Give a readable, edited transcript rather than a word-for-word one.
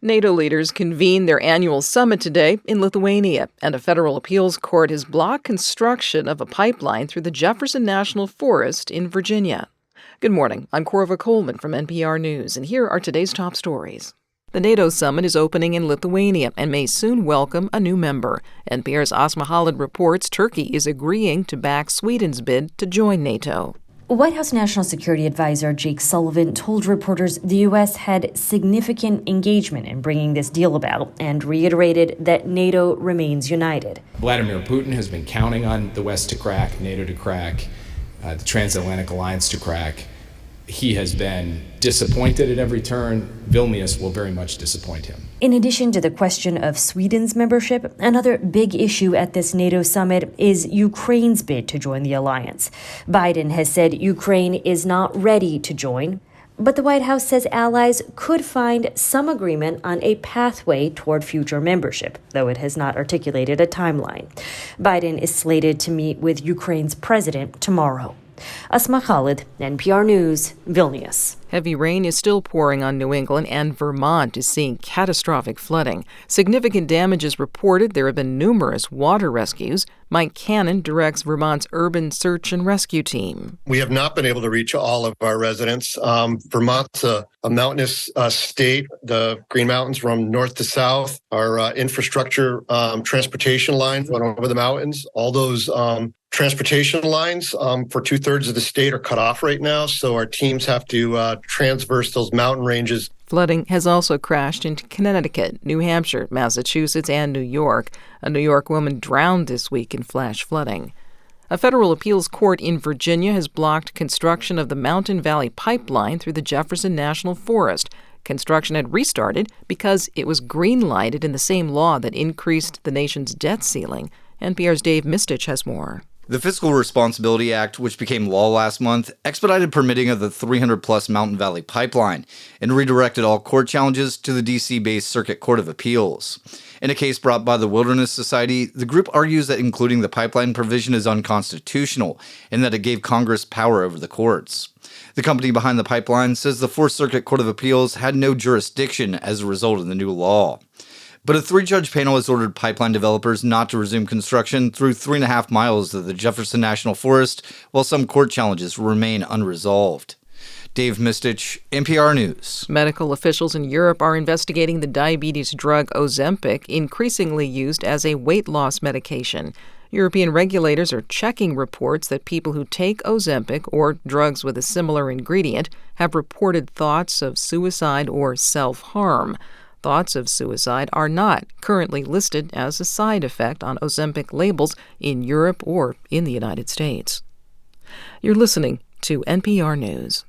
NATO leaders convene their annual summit today in Lithuania, and a federal appeals court has blocked construction of a pipeline through the Jefferson National Forest in Virginia. Good morning. I'm Corva Coleman from NPR News, and here are today's top stories. The NATO summit is opening in Lithuania and may soon welcome a new member. NPR's Asma Khalid reports Turkey is agreeing to back Sweden's bid to join NATO. White House National Security Advisor Jake Sullivan told reporters the U.S. had significant engagement in bringing this deal about and reiterated that NATO remains united. Vladimir Putin has been counting on the West to crack, NATO to crack, the Transatlantic Alliance to crack. He has been disappointed at every turn. Vilnius will very much disappoint him. In addition to the question of Sweden's membership, another big issue at this NATO summit is Ukraine's bid to join the alliance. Biden has said Ukraine is not ready to join, but the White House says allies could find some agreement on a pathway toward future membership, though it has not articulated a timeline. Biden is slated to meet with Ukraine's president tomorrow. Asma Khalid, NPR News, Vilnius. Heavy rain is still pouring on New England, and Vermont is seeing catastrophic flooding. Significant damage is reported. There have been numerous water rescues. Mike Cannon directs Vermont's urban search and rescue team. We have not been able to reach all of our residents. Vermont's a mountainous state. The Green Mountains run north to south. Our infrastructure, transportation lines run over the mountains. All those transportation lines for 2/3 of the state are cut off right now, so our teams have to transverse those mountain ranges. Flooding has also crashed into Connecticut, New Hampshire, Massachusetts, and New York. A New York woman drowned this week in flash flooding. A federal appeals court in Virginia has blocked construction of the Mountain Valley Pipeline through the Jefferson National Forest. Construction had restarted because it was green-lighted in the same law that increased the nation's debt ceiling. NPR's Dave Mistich has more. The Fiscal Responsibility Act, which became law last month, expedited permitting of the 300-plus Mountain Valley Pipeline and redirected all court challenges to the D.C.-based Circuit Court of Appeals. In a case brought by the Wilderness Society, the group argues that including the pipeline provision is unconstitutional and that it gave Congress power over the courts. The company behind the pipeline says the Fourth Circuit Court of Appeals had no jurisdiction as a result of the new law. But a 3-judge panel has ordered pipeline developers not to resume construction through 3.5 miles of the Jefferson National Forest, while some court challenges remain unresolved. Dave Mistich, NPR News. Medical officials in Europe are investigating the diabetes drug Ozempic, increasingly used as a weight loss medication. European regulators are checking reports that people who take Ozempic or drugs with a similar ingredient have reported thoughts of suicide or self-harm. Thoughts of suicide are not currently listed as a side effect on Ozempic labels in Europe or in the United States. You're listening to NPR News.